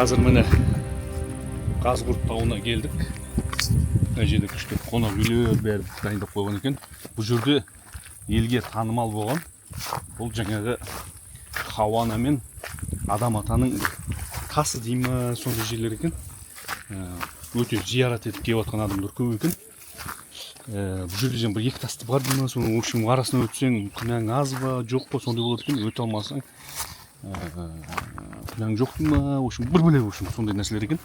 Қазір міне Қазығұрт тауына келдік. Мына жерде күшті қонақ үйлер бәрі дайындап қойған екен. Бұл жерде елге танымал болған. Бұл жаңағы Хауа ана мен Адам атаның тасы деймі, сондай жерлер екен. Өте зиярат етіп келіп жатқан адамдар көп екен. Бұл жерде бір екі тасты бар деймі, соның общем арасына өтсең күнәң аз ба, жоқ па, сондай болады екен. Өте алмасаң күнәң жоқ деймі, общем бір бөлек сондай нәрселер екен.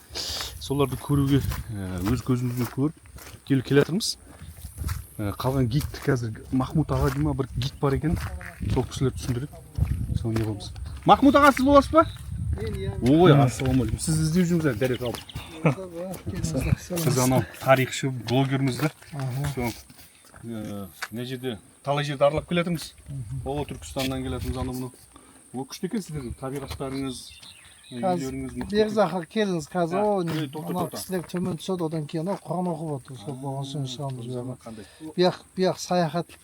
Соларды көруге өз көзімізбен көріп келіп жатырмыз. Қалған гид қазір Махмут аға деймі, бір гид бар екен. Сол кісілер түсіндіреді. Соны не қыламыз. Махмут аға, сіз боласыз ба? Ой, ассалаумағалейкум. Сіз іздеп жүрміз, дәрет алып. Сіз анау тарихшы блогермізді. Не жерде талай жерді аралап келатырмыз. Ол Түркістаннан келатырмыз, анау мұны. Ол күшті екен сіздердің табиғаттарыңыз, үйлеріңіз. Берзаққа келіңіз қазір. Анау кісілер төмен түседі, одан кейін Құран оқып отыр. Сол болған соң шығамыз. Бияқ саяхат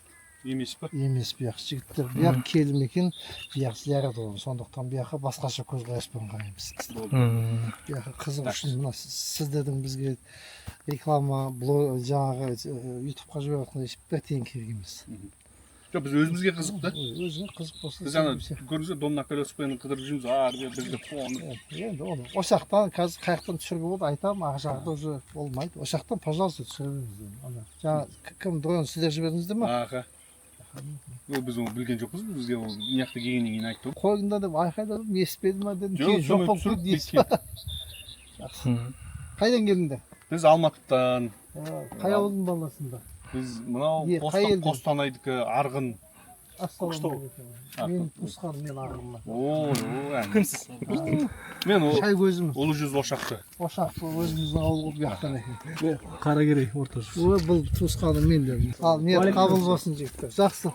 емес па? Емес, бияқ жігіттер. Бияқ келім екен, бияқ зиярат болған. Сондықтан бияққа басқаша көзқараспен қараймыз. Бияққа қызық үшін сіздердің бізге реклама, жаңағы ютубқа жіберіп жатқан бір тиын керек емес. Біз өзімізге қызық да? Өзіңе қызық болса. Біз ана көріңіздер, Дон Наколесовпен қыдырып жүрміз, ары бері қуанып. Енді оны ошақтан қазір қаяқтан түсіруге болады, айтамын, ақ жақта уже болмайды. Ошақтан, пожалуйста, түсіреміз. Жаңа кім дрон сіздер жібердіңіздер ме? Аха. Біз оны білген жоқпыз, бізге ол неяқты келгеннен кейін айтты. Қойыңда деп айқайдадым, еспеді ма дедім, кейін жоқ болып кетті дейсіз ба? Жақсы. Қайдан келдіңдер? Біз Алматыдан. Қай ауылдың баласында? Біз мынау Қостанайдікі Арғын. Ассалаумағалейкум. Мен туысқаным, мен Арғынмын. Мен шай көзіміз. Ұлы жүз Ошақты. Ошақты өзіміздің ауыл болып яқтан екен. Қаракерей ортасы. Бұл туысқаным мен де. Ал не қабыл болсын жігіттер. Жақсы.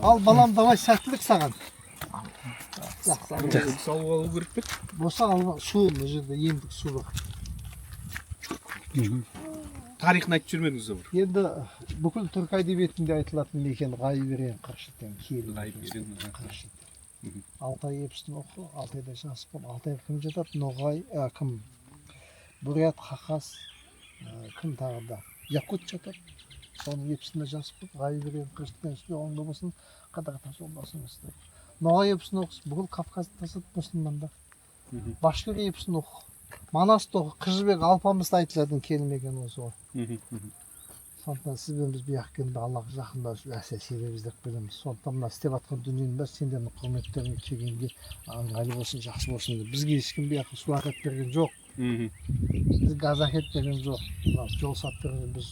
Ал балам, давай сәттілік саған. Жақсы. Сауық алу керек пе? Болса алма су, бұл жерде емдік су бар. Тарихын айтып жүрмедіңіздер бір? Енді бүкіл түркі әдебиетінде айтылатын мекен Ғайып-ерен Қыршытен киелі. Ғайып-ерен Қыршыт. Алтай епсін оқы, Алтайда жас бол. Алтайға кім жатады? Ноғай, кім? Бурят, Хақас, кім тағы да? Якут жатады. Соның епсінде жас бол. Ғайып-ерен Қыршытен үстінде оңды болсын, қадағата жолдасын үстінде. Ноғай епсін оқысы, бүкіл Кавказды тасады мұсылмандар. Башқұр епсін оқы. Манасты оқы, Қыжыбек Алпамысты айтылатын келмеген осы ғой. Сондықтан сізбен біз бұяқ келді, Аллах жақындасып әсер себебіз деп білеміз. Сондықтан мына істеп жатқан дүниенің бәрі сендердің құрметтеріңе келгенде ыңғайлы болсын, жақсы болсын деп. Бізге ешкім бұяққа су әкеп берген жоқ. Біз газ әкеп берген жоқ. Жол сап берген біз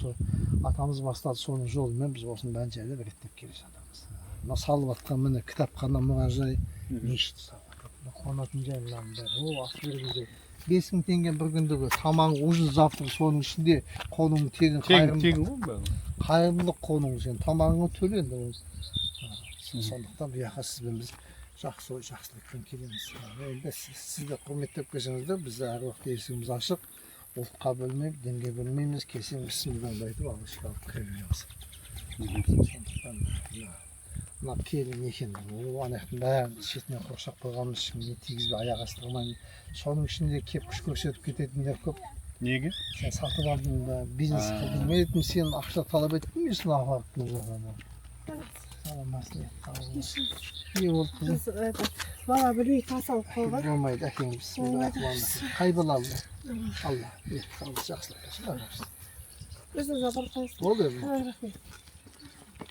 атамыз бастады, соның жолымен біз осыны бәрін жайлап реттеп келе жатырмыз. Мына салып жатқан міне кітапхана, мұражай, мешіт салып жатыр. Қонатын жайларының бәрі. Ас бергенде 5.000 теңге бір күндігі тамаң ужин завтра, соның ішінде қонуң тегін қайырымдылық қонуң сен тамағыңа төле енді. Сондықтан бұяққа сізбен біз жақсылықпен келеміз. Енді сізді құрметтеп келсеңіздер, біз әр уақыт есігіміз ашық, ұлтқа бөлмейміз, дінге бөлмейміз, келсең бісмілләхи айтып алғышқа алып кіре береміз. Сондықтан мына келін екен, анаяқтың бәрін шетінен қоршап қойғанымыз үшін не тигізбей аяқ астырмаймын. Соның ішінде кеп күш көрсетіп кететіндер көп. Неге? Сен сатып алдың да, бизнес қылдың. Мен еттім, сен ақша талап еттің, мен сен апарыптың жоғана. Саламасын ет. Не болды қызым? Бала бір үй тас алып қойған. Болмайды, әкең біз. Қай бала алды? Алла, жақсылық болсын. Өзіңіз апарып қойсын. Болды еді.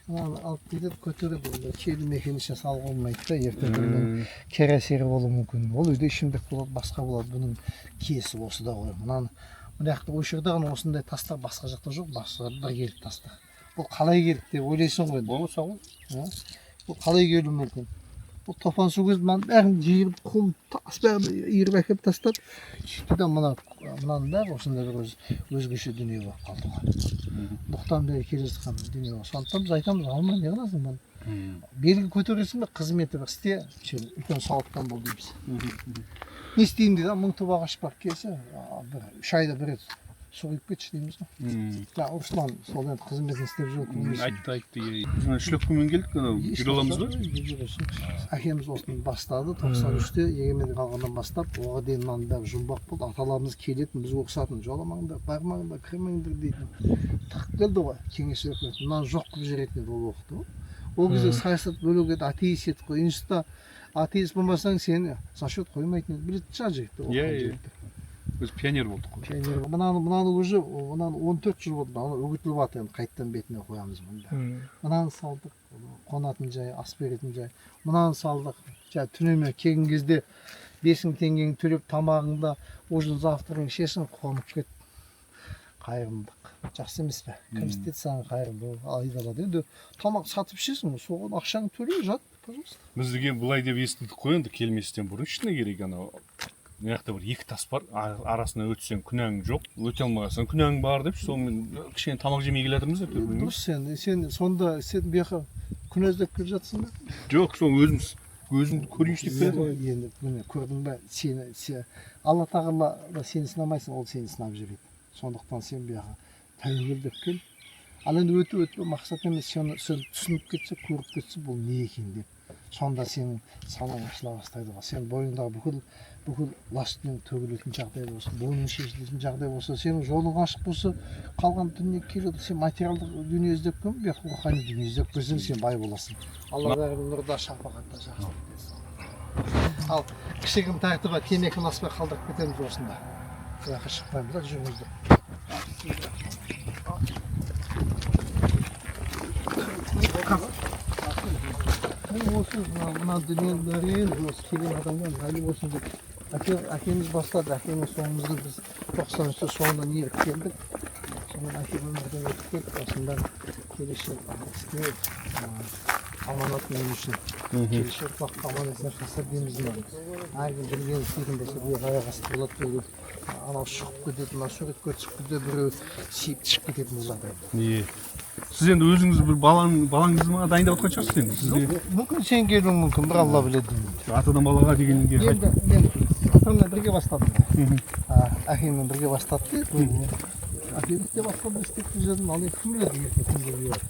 Алып кетіп көтереді, келі мекен ішіне салып olmayды да, ертең кері әсері болуы мүмкін. Ол үйде ішімдік болады, басқа болады, бұның киесі осы да ғой. Мына жақта өшірдіған осындай тастар басқа жақта жоқ, басқа бір келіп тастар. Бұл қалай келді деп ойлайсың ғой. Болмаса ғой. Бұл қалай келуі мүмкін. Бұл топан су кезінде мынаның бәрін жиырып, құм, тас бәрін иіріп әкеліп тастап, сөйтті де мынаның бәрі осындай бір өзгеше дүние болып қалды. Бұқтан бері келе жатқан дүние бар. Сондықтан біз айтамыз, алма не қыласың бұны? Белгі көтересің бе, қызметі бір істе, үлкен сауаптан бол дейміз. Не істеймін дейді, 1000 түп ағаш бар келсе, 3 айда бір рет су құйып кетші дейміз ғой. Жаңа Руслан сол енді қызметін істеп жүр. айтты. Шлепкамен келдік, анау жүре аламыз ба? Әкеміз осыны бастады 93-те егемендік алғаннан бастап, оған дейін мынаның бәрі жұмбақ болды. Аталарымыз келетін, біз оқысатын, жоламаңдар, бармаңдар, кірмеңдер дейтін. Тық келді ғой, кеңес өкіметі. Мынаны жоқ қылып жіберетін еді ол уақытта. Ол кезде саясат бөлек еді, атеист еді ғой. Институтта атеист болмасаң сені зачет қоймайтын еді. Білетін шығар жігітті. Біз пионер болдық қой. Пионер. Мынаны уже 14 жыл болды. Аны үгітіліп жатыр енді қайттан бетіне қоямыз мұнда. Мынаны салдық, қонатын жай, ас беретін жай. Мынаны салдық. Түнеме келген кезде 5000 теңгені төлеп тамағыңда уже завтрагың ішесің, қонып кет. Қайырымдық. Жақсы емес пе? Кірістет саған қайырымды айдалады. Енді тамақ сатып ішесің, соған ақшаңды төлей жат, пожалуйста. Біздіге былай деп естідік қой енді келместен бұрын. Шыны керек анау. Мына жақта бір екі тас бар, арасына өтсең күнәң жоқ, өте алмағансың күнәң бар деп, сонымен кішкене тамақ жемей келатырмыз деп. Дұрыс сен сонда сен бұл жаққа күнә іздеп келіп жатсың ба? Жоқ, сол өзімді көрейінші деп келеді. Енді міне көрдің бе, сені Алла тағала сені сынамайсың, ол сені сынап жібереді. Сондықтан сен бұл жаққа тәуекел деп кел. Ал енді өту мақсат емес, сен түсініп кетсе, көріп кетсе, бұл не екен деп. Сонда сенің санаң ашыла бастайды ғой. Сен бойыңдағы бүкіл ластың төгілетін жағдай болса, бойың шешілетін жағдай болса, сенің жолың ашық болса, қалған дүние келеді. Сен материалдық дүние іздеп кел, бірақ рухани дүние іздеп келсең, сен бай боласың. Алла бәрін нұрда, шапағатта жақсылық берсін. Ал кішігірім тәртібі темекіні аспай қалдырып кетеміз осында. Бұл жаққа шықпаймыз да, жүріңіздер. Мына дүниенің бәрін осы келген адамдар ғали болсын деп әкеміз бастады. Әкеміз соңымызды біз 93-те соңынан еріп келдік. Сонымен әкем өмірден өтіп кетті. Осында келешек іске аманат мен үшін. Келешек уақытта аманат жасаса дейміз мына. Әркім білген істейтін болса бұл аяқ асты болады деп анау шығып кетеді, мына суретке түсіп кетеді, біреу сиіп шығып кететін бұл жағдай. Сіз енді өзіңіз бір балаңызға дайындап отқан шығарсыз енді сізге? Мүмкін сен келуің мүмкін, бір Алла біледі. Атадан балаға дегенге енді мен атаммен бірге бастадым. Әкеммен бірге бастады. Әкеміз де басқанда істеп жүрдім, ал енді кім біледі ерте кімге бұйырады.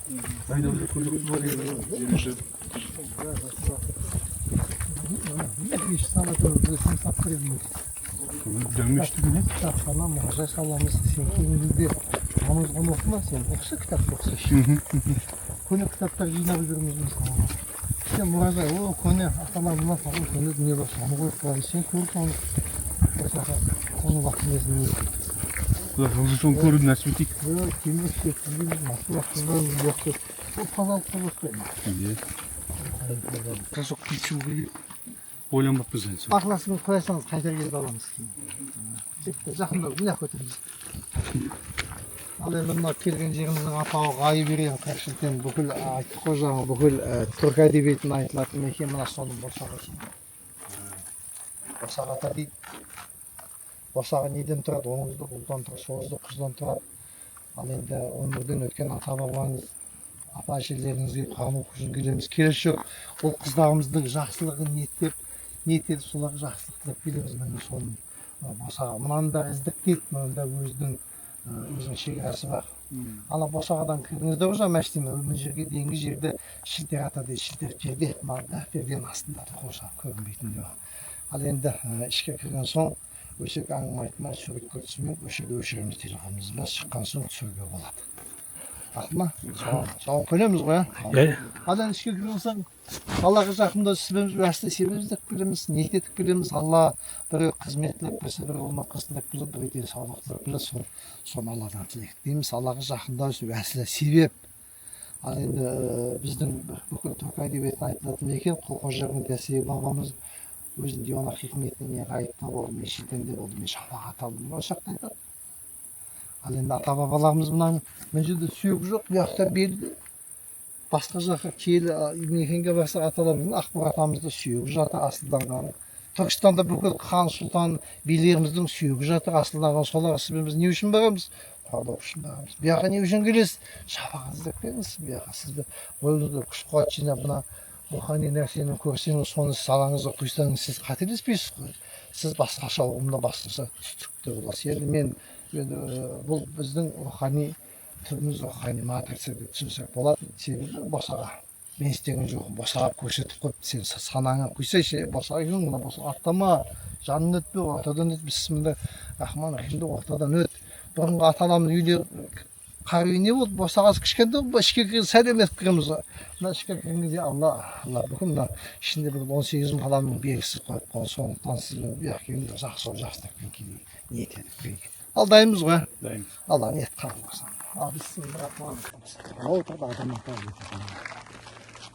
дайындауды көрдік бар еді. Беш санатымызды сен сап береді. Дәмештік не? Кітап салам, жай саламыз, сен кейінізде намазған оқыма, сен оқыса кітап оқыса. Көне кітаптар жинап жүрміз мысалы. Сен мұражай, көне ата-аналарымнан салған көне дүние бар, соны қойып қоямыз. Сен көріп соны оның уақытын есін Құдай соны көруді нәсіп етейік. Темір шектілдейміз, масыл уақытында оқып. Ол тазалыққа қоспаймыз. Қасық күйіп шығу керек. Ойланбаппыз енді. Бақыласыңыз қойсаңыз қайтар келіп аламыз. Жақында мына көтереміз. Ал енді мына келген жеріміздің атауы Ғайберген Қайшылтен бүкіл айтты қой жаңа бүкіл түркі әдебиетіне айтылатын мекен мына соның босағасы. Босақ ата дейді. Босағы неден тұрады? Оңызды ұлдан тұрады, соғызды қыздан тұрады. Ал енді өмірден өткен ата бабаңыз, апа әжелеріңізге Құран оқып жүргеніміз келесі жоқ. Ол қыздарымыздың жақсылығын ниеттеп соларға жақсылық тілеп келеміз. Міне соның босаға. Мынаны да іздеп келіп, мынаны да өзінің шекарасы бар. Ана босағадан кірдіңіздер ғой жаңа мәштеме, мына жерге дейінгі жерде шілтер ата дейді, шілтер жерде, перденің астында қоршап көрінбейтін де бар. Ал енді ішке кірген соң өсек әңгіме айтмай, суретке түсірмей, өшірді өшіреміз телефонымызбен шыққан соң түсіруге болады. Ақма, соған көнеміз ғой, Адан ішке кірген соң Аллаға жақында сізбеміз уәсті себебіз деп білеміз, ниет етіп білеміз. Алла біреу қызмет тілеп берсе, біреу омақас тілеп біліп, біреу денсаулық тілеп біліп, соны Алладан тілейік дейміз. Аллаға жақындау үшін уәсілі себеп. Ал енді біздің бүкіл түркі әдебиетіне айтылатын мекен Қолқожаның Дәсей бабамыз өзінің диуана хикметіне ғайыпта болды, мен шетенде болды, мен шапағат алдым. Осы жақта айтады. Ал енді ата бабаларымыз мынаны мен жерде сүйек жоқ, бұл жақта белді. Басқа жаққа келі мекенге барса аталарымыздың Ақбұр атамызды сүйегі жатыр, асылданған. Түркістанда бүкіл хан сұлтан билеріміздің сүйегі жатыр, асылданған. Соларға біз не үшін барамыз? Қорғау үшін барамыз. Бұл жаққа не үшін келесіз? Шапағат іздеп келіңіз. Бұл жаққа сізді ойыңызда күш қуат жинап мына рухани нәрсені көрсеңіз, соны салаңызға құйсаңыз, сіз қателеспейсіз ғой. сіз басқаша ұғымда басқаша түсінікті боласыз. Енді бұл біздің рухани түріміз, рухани матрица деп түсінсек болады. Себебі босаға мен істеген жоқпын, босаға көрсетіп қойып, сен санаңа құйсайшы, босаға екен, мына босаға аттама, жанын өтпе, ортадан өт, бісміллә рахман рахимді ортадан өт. Бұрынғы ата-анамның үйлері қар үйі не болды, босағасы кішкентай, ішке кіріп сәлем етіп кіреміз. Мына ішке кірген кезде алла бүкіл мына ішінде бір 18 мың адамның белгісіз қойып қойған, сондықтан сіз келгенде жақсы жақсылықпен келейік, ниет етіп келейік. Ал дайынбыз ғой? Дайынбыз. Алла ниет қабыл болсын.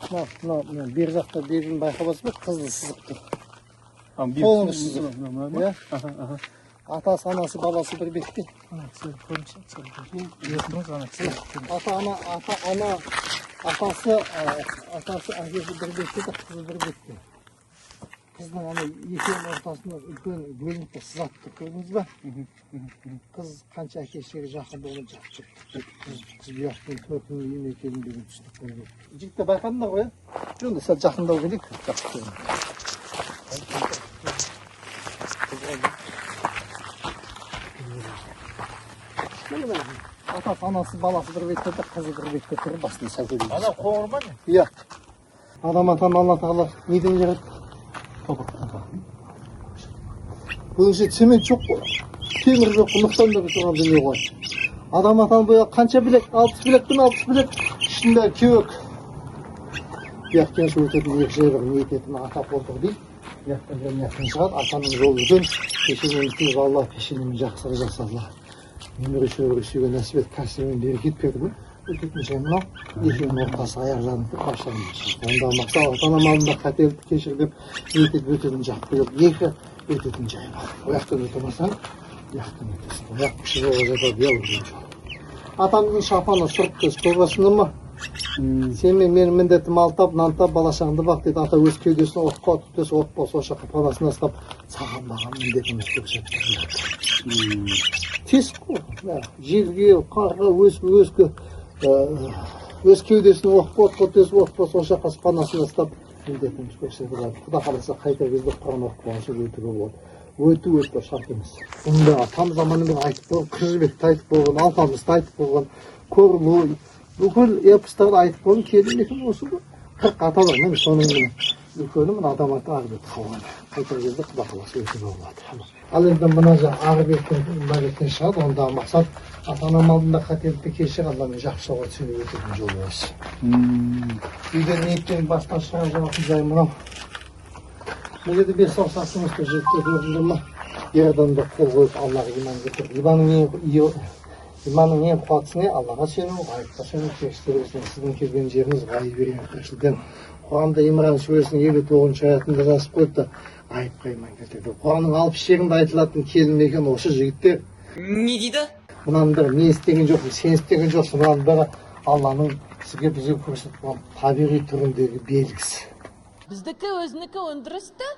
Ал мына бер жақта белгіні байқап ба, қызыл сызық тұр. Қолыңыз сызық. Атасы, анасы, баласы бір бетте. Атасы, әкесі бір бетте, қызы бір бетте. Қыздың ана екеуінің ортасында үлкен бөлініп сызат тұр, көрдіңіз ба? Қыз қанша әкешіге жақын болған жақсы. Қыз бұяқтың төртінің ең екенін деген түсініп қойды. Жігітті байқадыңдар ғой? Жөнді сәл жақындау керек. Атасы, анасы, баласы бір бетте, қызы бір бетте тұрып басында сәлкелейді. Адам қоңыр ма не? Иә. Адам атаны Алла тағала неден жаратты? Бұл жерде цемент жоқ қой, темір жоқ, мықтан да тұрған дүние ғой. Адам атаны бойы қанша білек? 60 білектен 60 білек. Ішінде кеуек. Яқтан су өтетін екі жері ниет етін ата қолтығы дейді. Яқтан шығады, атаның жолы өтен. Пешенен өтіп Алла пешенен жақсылық жасалла. Өмірі сүйген нәсіп ет, кәсібімен берекет берді ме? Өтетін жай мынау, екеуінің ортасы аяқ жағын қашаған машын. Онда мақсал ата-анам алдында қателікті кешірдіп, етіп өтетін жақ бөліп, екі өтетін жай бар. Ояқтан өтемасаң, ояқтан өтесің. Ояқ күші жоға жатады, я өлген жол. Атамның шапаны сұрып көз көрбасында ма? Сен менің міндетім алтап, нантап, балашағынды бақ дейді. Ата өз кеудесін отқа түтесі от болса, оша қапанасына ұстап, саған маған міндетіміз көрсетті. Тез қой, желге, қарға, өз кеудесін отқа түтесі от болса, оша қапанасына ұстап, міндетіміз көрсетті. Құда қаласа қайта кезде Құран оқып қойса өтуге болады. Өту шарт емес. Бұнда там заманымен айтып болған, Күржібекті айтып болған, Алпамысты айтып болған, Көрлой, бүкіл эпостарды айтып болған келім екен осы ғой. 40 аталар, мен соның үлкені мына адам аты Ағыбек қалған. Қайта кезде Құда қаласа өтуге болады. Ал енді мына Ағыбектен шығады, ондағы мақсат ата-анам алдында қателікті кешір, Алламен жақсы жолға түсуге өтетін жол осы. Үйден ниеттен бастан шығар жағатын жай мынау. Бұл жерде 5 саусағымызды жігітке көрдіңдер ма? Ер адамды қол қойып Аллаға иман келтіріп. Иманның ең қуаттысы не? Аллаға сену, ғайыпқа сену, періштелерге сіздің келген жеріңіз ғайып берген тіршілден. Құранда Имран сүресінің 59 аятында жазып қойыпты, ғайыпқа иман келтірді. Құранның 60 жерінде айтылатын келім екен осы жігіттер. Не дейді? Мұнаның бірі мен істеген жоқпын, сен істеген жоқсың. Мұнаның бірі Алланың бізге көрсетіп қойған табиғи түріндегі белгісі. Біздікі өзінікі өндірісті,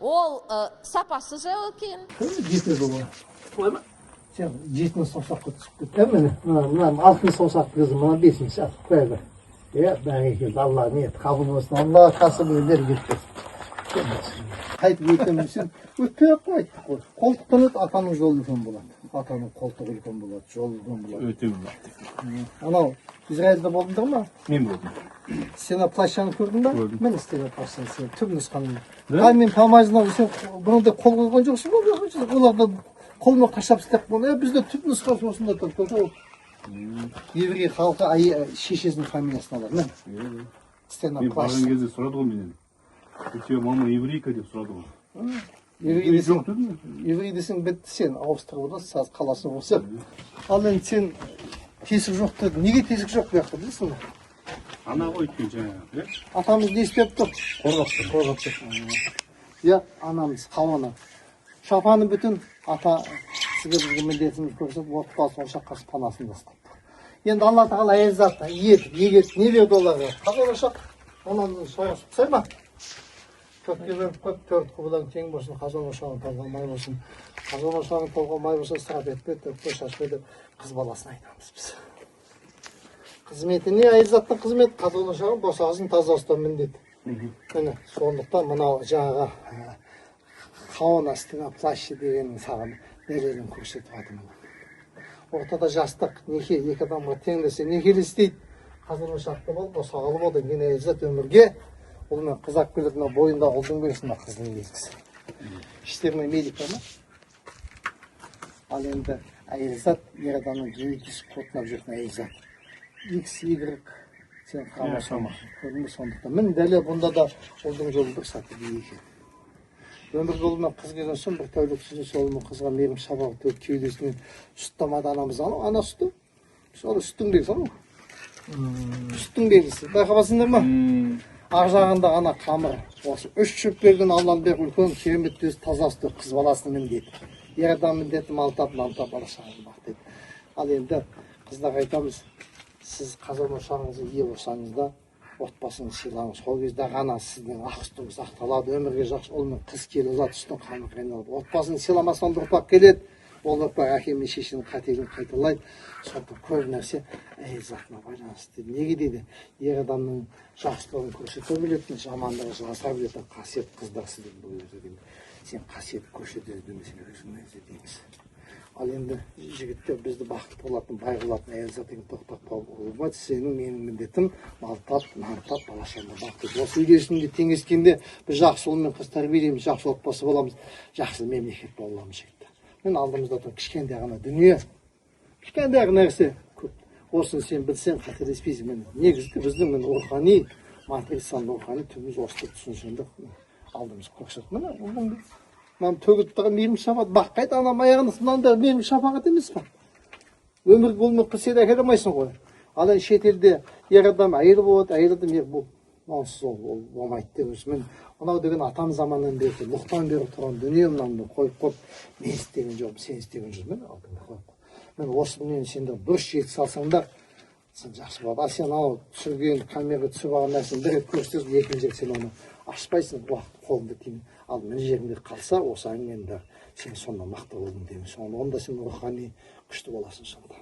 ол сапасы жау екен. Жеті жолы. Солай ма? Сен жетінші саусаққа түсіп кетті. Мына алтын саусақты қызым, мына бесінші атып қоя бер. Бәрекелді, Алла ниет қабыл болсын. Алла кәсібіңе берекет берсін. Қайтып өтемін сен өтпей-ақ қайтып қой. Қолтықтан өт, атаның жолы үлкен болады. Атаның қолтығы үлкен болады, жолы үлкен болады. Өте болады. Анау Израильде болдыңдар ма? Мен болдым. Сен плащаны көрдің ба? Көрдім. Мен істеген плащаны сен түп нұсқаны. Мен помазаны сен бұныңдай қол қойған жоқсың ба? Оларда қолыма қашап істеп қойған. Бізде түп нұсқасы осында тұр. Еврей халқы шешесінің фамилиясын алады. Мен барған кезде сұрады ғой менен. У тебя мама еврейка деп сұрады ғой. Еврей десең бітті сен ауыстырып отырсың, қаласың осы. Ал енді сен тесік жоқ деді. Неге тесік жоқ бұяқта білесің бе? Ана ғой өткен жаңағы. Атамыз не істеп тұр? Қорғап тұр. Иә, анамыз Хауаны. Шапаны бүтін ата сізге міндетіміз көрсетіп, отбасы ошаққа панасында ұстап тұр. Енді Алла тағала әйелзатты, егет, не берді оларға? Қазан ошақ, онан соғысып тұсай ма? Көпке беріп көп, төрт құбыдан тең болсын, қазан ошағын толған май болсын. Қазан ошағын толған май болсын, ысырап етпе, төкпе, шашпе деп қыз баласын айтамыз біз. Қызметі не? Әйелзаттың қызметі? Қазан ошағын босағасын таза ұстау міндет. Сондықтан мынау жаңағы Kavun astına plaşı degenin sağını nereden көрсетіп жатырмын. Ортада жастық, неке, екі адамға тең десе некелі істейді. Қазір ошақта болып, сағалы болды, кейін әйелзат өмірге, ол мен қызақ келеді, мына бойында ұлдың берсін, мына қыздың белгісі. Іштеріне медика ма? Ал енді әйелзат, ер адамның жүйкесі қотынап жүрген әйелзат. XY сен хромосома. Көрдіңбі сондықтан. Мін дәле бұнда да ұлдың жолы бір саты дейі екен. Өмір жолына қыз келген соң бір тәулік сүзін солының қызға мейірім шабағы төгіп кеудесінен сүттамады анамыз анау, ана сүті. Сол сүттің белгісі анау. Сүттің белгісі. Байқабасыңдар ма? Ақ жағында ана қамыр. Осы үш шөп берген Аллам беріп үлкен керемет төс таза сүті қыз баласының міндеті. Ер адам міндеті малтап бала шағылмақ дейді. Ал енді қыздарға айтамыз, сіз қазір ошағыңызға ие болсаңыз да отбасыңызды сыйлаңыз. Сол кезде ғана сіздің ақ сүтіңіз ақталады, өмірге жақсы ұл мен қыз келе алады, сүттің қаны қайналады. Отбасын сыйламастан бір ұрпақ келеді. Ол ұрпақ әке мен шешенің қателігін қайталайды. Сондықтан көп нәрсе әйел затына байланысты. Неге дейді? Ер адамның жақсылығын көрсете білетін, жамандығын жасыра білетін қасиет қыздарсы дейді бұл өзі дейді. Сен қасиетті көрсете білмесең өзіңнің өзі дейміз. Ал енді жігіттер бізді бақытты болатын, бай қылатын әйел затың тоқтатпау болмайды. Сенің менің міндетім малтап, нартап, балашанда бақытты. Осы үйлесімде теңескенде біз жақсы ұл мен қыз тәрбиелейміз, жақсы отбасы боламыз, жақсы мемлекет боламыз жігіттер. Мен алдымызда тұр кішкентай ғана дүние, кішкентай ғана нәрсе көп. Осыны сен білсең қателеспейсің. Мен негізгі біздің мен рухани, матрицаның рухани түбіміз осыны түсінсеңдік алдымыз көрсетіп. Міне ұлдың мынаны төгіп тұрған мейірім шапағат, баққайды анам аяғында мынандай мейірім шапағат емес па? Өмір болмай қыседі әкеле алмайсың ғой. Ал енді шетелде ер адам әйел болады, әйел адам ер бол. Онсыз ол болмайды деп мен мынау деген атам заманнан бері мұқтан бері тұрған дүние мынаны қойып мен істеген жоқпын, сен істеген жоқсың. Мен осы дүниені сендер дұрыс жеткізе салсаңдар сен жақсы болады. Ал сен анау түсірген камераға түсіріп алған нәрсені бір рет көрсетесің, екінші рет сен оны ашпайсың, уақыт қолыңды тиін. Ал мына жеріңде қалса, осы әңгімеңді сен сонда мақта болдың дейміз. Онда сен рухани күшті боласың сонда.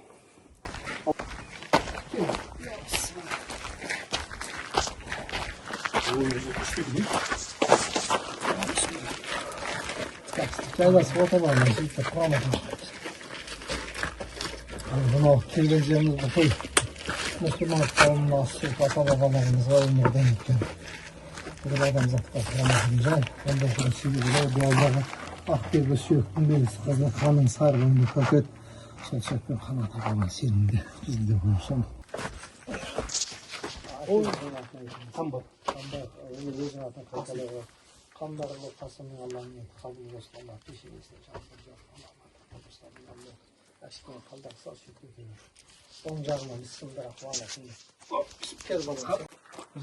Жайласып отырмаймын, сөйтіп құрамасын. Мынау келген жерімізді қой. Мұсылман қауымына асып ата-бабаларымызға өмірден өткен бір адамзатқа құрамасын жай. Онда бір сөйлеген дуалдағы ақберді сүйектің белгісі қазір қаның сарғынды көкет. Сол сүйекпен қанаты қалған сенімде бізді де қойсам. Қамбар. Өзің атын қайталауға қамбары бол қасымның Аллахымен қабыл болсын. Аллах пешенесіне жақсы жақсы. Әшкен қалдақса сөйтіп өтеміз. Оң жағынан бісімдір ақуаласын. Кел бала.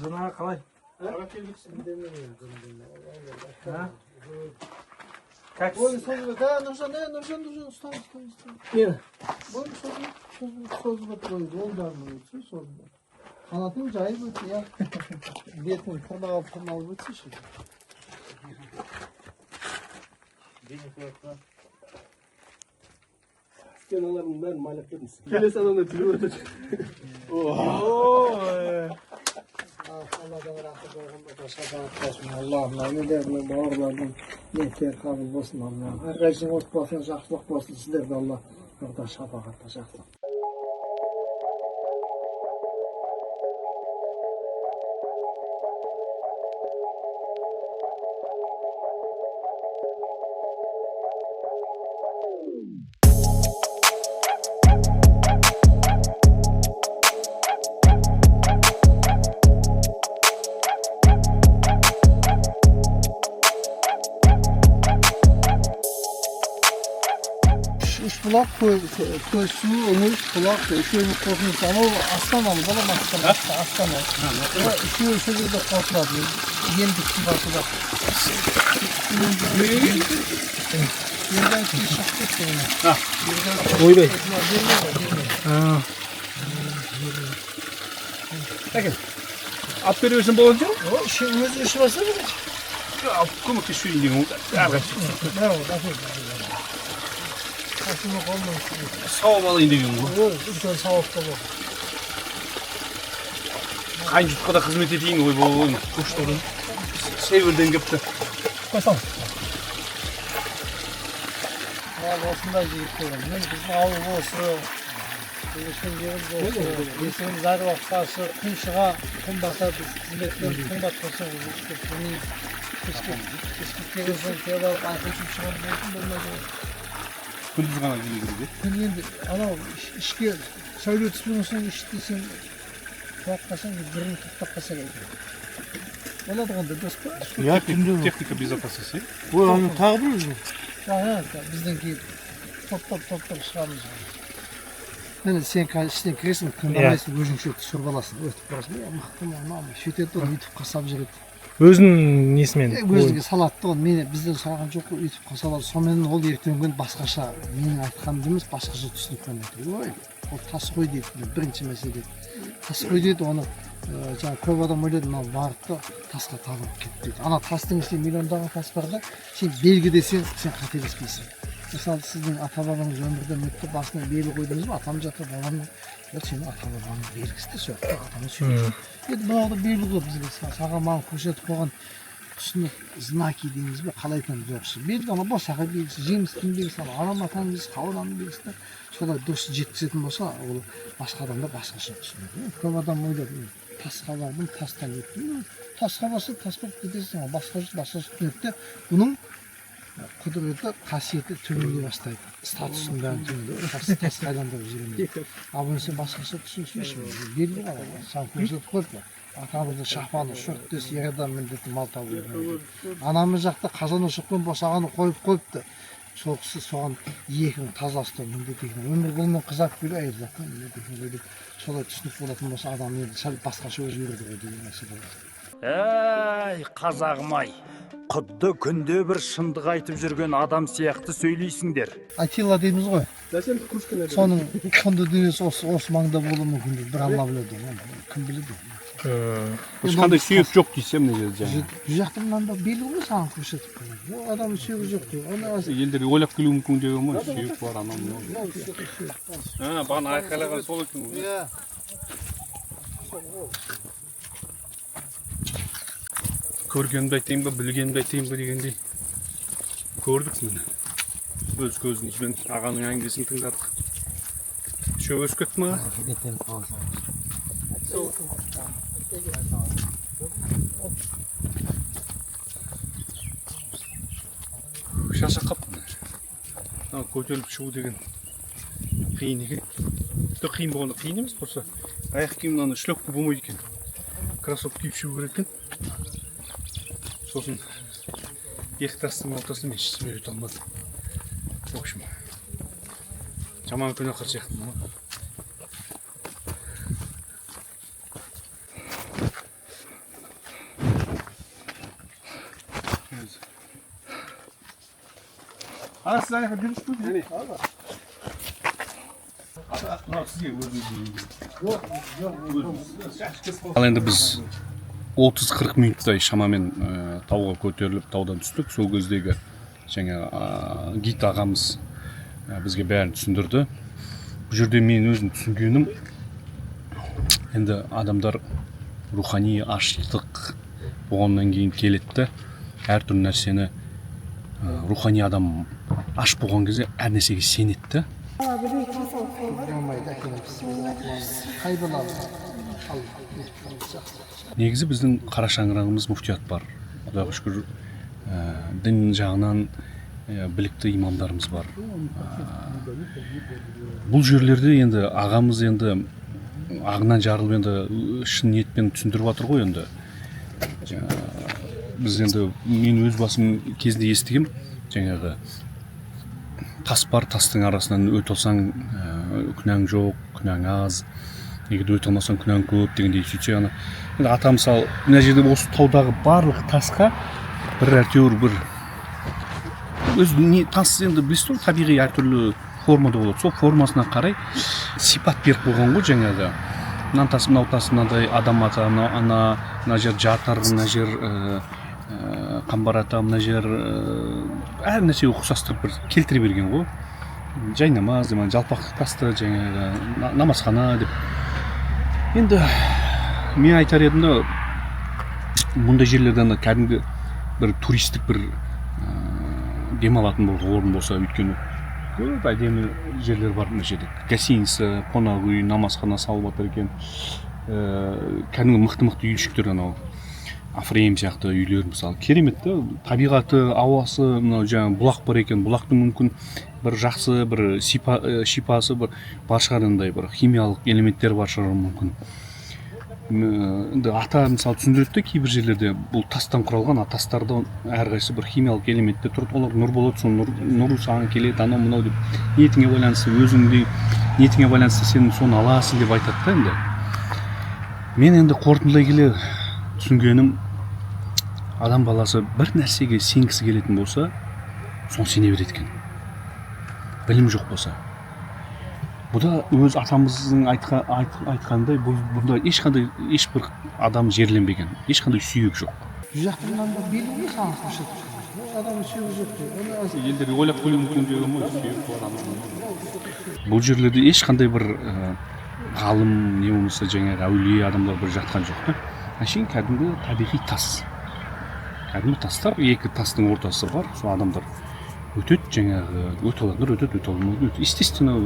Жаңа қалай? Қалай келдіксің? Как? Бойын созып, Нұржан, ұстан. Не? Бойын созып, жолдарының өтсі, созып. Қанатын жайып өтсі, я. Бетін тырнағып өтсі ше. Сен алардың бәрін майлап бердіңіз. Келесі адамда түліп өтеді. Allah'tan rahmet olsun da şafaat olsun. Allah'ım ailelerine bağırlardan niyetler kabul olsun Allah'ım. Herkesin otbasına жақсылық болсын. Sizler de Allah orada şafaatta жақсылық. Üç bulak köşü, omuz, bulak, üçüncü korkunç ama aslanamız alamazsın. Aslanamız. Üçüncü de korkmadı. Yendik sıfatı da. Yerden ki şaktık seni. Oy bey. Peki. At veriyorsun bolunca? O işimiz işi varsa mı? Como que şu indiğin? Ne oldu? Kaşını kolmayın. Sağ indiğin bu. Yok, üçten sağlıkta bu. Қайын жұтқа да қызмет етейін ғой бұл көшті ұрын. Северден кепті. Koysam. ал осындай жігіт болған. Мен біздің ауыл осы, өскен жеріміз осы, есігіміз әр уақытта ашық, күн шыға, күн бата біз қызметтерді күн батқанша өстіп, кешке келген соң келіп алып айқын шығарып болсын болмайды. күндіз ғана келу керек. Күн енді анау ішке сәуле түспеген соң ішті сен қуат қалсаң бірін тоқтап қалса керек. Болады ғой дұрыс па? Я түнде. Техника безопасности. Ой, аны тағы бір өзің. Бізден кейін топтап шығамыз. Міне сен іштен кіресің, күн қалайсың, өзіңше түсіріп аласың, өтіп барасың. Мықты мынау сөйтеді ғой, үйтіп қасап жүреді. Өзінің несімен? Өзіңе салатты ғой, мені бізден сұраған жоқ қой, үйтіп қасалады. Сонымен ол ертеңгі күн басқаша, менің айтқанымды емес, басқаша түсініп қоймайды. Ой, ол тас қой дейді, бірінші мәселе. Тас қой дейді, оны жаңа көп адам ойлайды, мынау барып тасқа тағылып кетті дейді. Ана тастың ішінде миллиондаған тас бар да, сен белгі десең, сен қателеспейсің. Мысалы, сіздің ата-бабаңыз өмірден өтті, басына белгі қойдыңыз ба, атам жатыр, бабамның. Ол сенің ата-бабаңның белгісі де сол, атаны сүйрейді. Енді мынау да белгі ғой бізге, саған маған көрсетіп қойған түсінік знаки дейміз бе, қалай айтамыз жоқшы. Белгі ана босаға белгісі, жемістің белгісі, анам атаның белгісі, қауырданың белгісі. Солай дұрыс жеткізетін болса, ол басқа адамдар басқаша түсінеді. Көп адам ойлайды, тасқа бардым, тастан өттім. Тасқа барса, тас болып кетесің, басқаша түсінеді. Бұның құдіреті, қасиеті төмендей бастайды. Статусының бәрін төмендей. Тас қайландырып жүргенде. Ал оны сен басқаша түсінсейші, белгі бар, саған көрсетіп қойып. Атамызды шапаны, шұрттес, ер адам міндеті мал табу. Анамыз жақта қазан ошақпен босағаны қойыпты. Сол кісі соған екінің таза ұстау міндет екен. Өмір болмен қызарып келу әйел заттан міндет екен. Солай түсінік болатын болса адам енді сәл басқаша өзгереді ғой деген мәселе. Әй, қазағым-ай, құдды күнде бір шындық айтып жүрген адам сияқты сөйлейсіңдер. Атилла дейміз ғой. Зачем кружка? Соның құнды дүниесі осы маңда болуы мүмкін. Bir Алла біледі. Кім біледі? Ешқандай сүйек жоқ дейсем мына жерде жаңа. Бұл жақта мынандай белгі ғой саған көрсетіп қойды. Ол адамның сүйегі жоқ қой. Елдер ойлап келуі мүмкін деген ғой, сүйек бар анау мынау. Бағана айқайлаған сол екен ғой. Иә. Көргенімді айтайын ба, білгенімді айтайын ба дегендей көрдік міне. Өз көзімізбен ағаның әңгімесін тыңдадық. Шөп өсіп кетті ма? Шашақ қапты. Көтеріліп шығу деген қиын екен. Қиын болғанда қиын емес, болса аяқ киім шлепка болмайды екен. Кроссовка киіп шығу керек екен. Сосын екі тастың ортасында мен ешкім үйрете алмадым. В общем, жаман күн ақыр сияқты ма? Сіз аяққа жүріс қой? Әне. Ал енді біз 30-40 минуттай шамамен тауға көтеріліп таудан түстік. Сол кездегі жаңа гид ағамыз бізге бәрін түсіндірді. Бұл жерде мен өзім түсінгенім, енді адамдар рухани аштық болғаннан кейін келеді. Әртүрлі нәрсені рухани адам аш болған кезде әр нәрсеге сенеді. Негізі біздің қара шаңырағымыз муфтият бар. Құдайға шүкір, дін жағынан білікті имамдарымыз бар. Бұл жерлерде енді ағамыз енді ағынан жарылып енді шын ниетпен түсіндіріп жатыр ғой енді. Біз енді мен өз басым кезінде естігем, жаңағы тас бар, тастың арасынан өте алсаң күнәң жоқ, күнәң аз. Егер өте алмасаң күнәң көп дегендей сөйтсе ана. Енді ата мысалы мына жерде осы таудағы барлық тасқа бір әйтеуір бір өз тас енді білесіз ғой, табиғи әртүрлі формада болады. Сол формасына қарай сипат беріп қойған ғой жаңағы. Мынау тас, мынау тас, мынандай адам ата, мына жер жатыр, мына жер қамбар ата, мына жер әр нәрсеге ұқсастырып бір келтіре берген ғой. Жай намаз, жалпақтық тасты, жаңағы намазхана деп. Енді мен айтар едім да, мұндай жерлерден кәдімгі бір туристік бір демалатын бір орын болса, өйткені көп әдемі жерлер бар мына жерде. Гостиница, қонақ үй, намазхана салып жатыр екен. Кәдімгі мықты үйшіктер анау Афрейм сияқты үйлер мысалы керемет та, табиғаты, ауасы, мынау жаңағы бұлақ бар екен. Бұлақтың мүмкін бір жақсы бір шипасы бар шығар, андай бір химиялық элементтер бар шығар мүмкін. Енді ата мысалы түсіндіреді де кейбір жерлерде бұл тастан құралған, тастарда әрқайсысы бір химиялық элементтер тұрады, олар нұр болады, сол нұр саған келеді, анау мынау деп ниетіңе байланысты, өзіңде ниетіңе байланысты сен соны аласың деп айтады да. Енді мен енді қорытындылай келе түсінгенім, адам баласы бір нәрсеге сенгісі келетін болса, соны сене береді екен. Білім жоқ болса. Бұда өз атамыздың айтқандай, бұнда ешбір адам жерленбеген, ешқандай сүйек жоқ. Жақтырғанда белгілі саңыз қашады. Адам сүйегі жоқ дейді. Елдерге ойлап қою мүмкін деген ғой, сүйек бар. Бұл жерлерде ешқандай бір ғалым, не болмаса жаңағы әулие адамдар бір жатқан жоқ та. Әшейін кәдімгі табиғи тас. Кәдімгі тастар, екі тастың ортасы бар, сол адамдар өтеді, жаңағы өте алатындар өтеді, өте алмайды, өтеді. Естественно,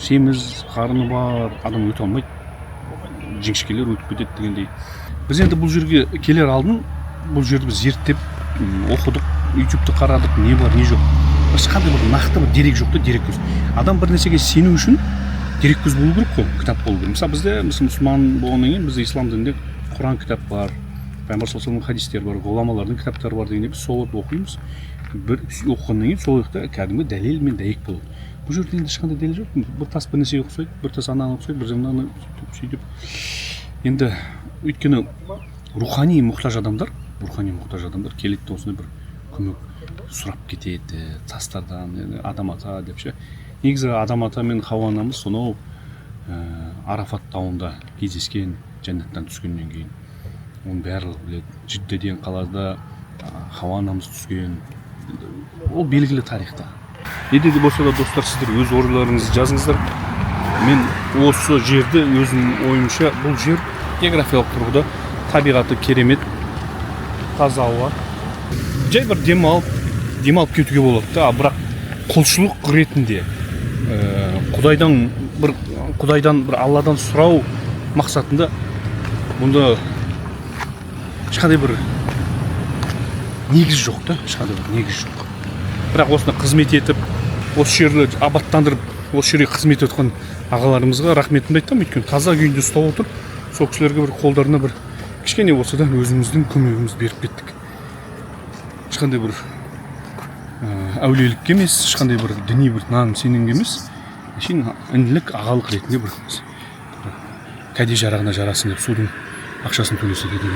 семіз, қарыны бар, адам өте алмайды, жіңішкелер өтіп кетеді дегендей. Біз енді бұл жерге келер алдын, бұл жерді біз зерттеп, оқыдық, ютубты қарадық, не бар, не жоқ. Ешқандай бір нақты бір дерек жоқ та, дерек көз. Адам бір нәрсеге сену үшін дерек көз болу керек қой, кітап болу керек. Мысалы бізде мұсылман болғаннан кейін бізде ислам дінінде Құран кітап бар, пайғамбар саллаллаху алейхи вассалам хадистер бар, ғұламалардың кітаптары бар дегенде біз соларды оқимыз. Бір оқығаннан кейін сол жақта кәдімгі дәлел мен дәйек болады. Бұл жерде енді ешқандай дәлел жоқ. Бір тас бір нәрсеге ұқсайды, бір тас анаған ұқсайды, бір жағынан сөйтіп. Енді өйткені рухани мұқтаж адамдар келеді де осындай бір көмек сұрап кетеді тастардан, адам ата деп ше. Негізі адам ата мен Хауа анамыз сонау Арафат тауында кездескен, жәннаттан түскеннен кейін. Оның барлығы біледі. Жиддеден қалада Хауа анамыз түскен. Ол белгілі тарихта. Не де болса да достар, сіздер өз ойларыңызды жазыңыздар. Мен осы жерді өзім ойымша, бұл жер географиялық тұрғыда табиғаты керемет, таза ауа. Жай бір демалып кетуге болады да, бірақ құлшылық ретінде Құдайдан бір Алладан сұрау мақсатында бұнда ешқандай бір негіз жоқ та, ешқандай бір негіз жоқ. Бірақ осында қызмет етіп, осы жерді абаттандырып, осы жерге қызмет еткен ағаларымызға рахметімді айтамын, өйткені таза күйінде ұстап отыр. Сол кісілерге бір қолдарына бір кішкене болса да өзіміздің көмегімізді беріп кеттік. Ешқандай бір әулиелікке емес, ешқандай бір діни бір наным сенімге емес, әшейін інілік, ағалық ретінде бір кәде жарағына жарасын деп судың ақшасын төлесе деген.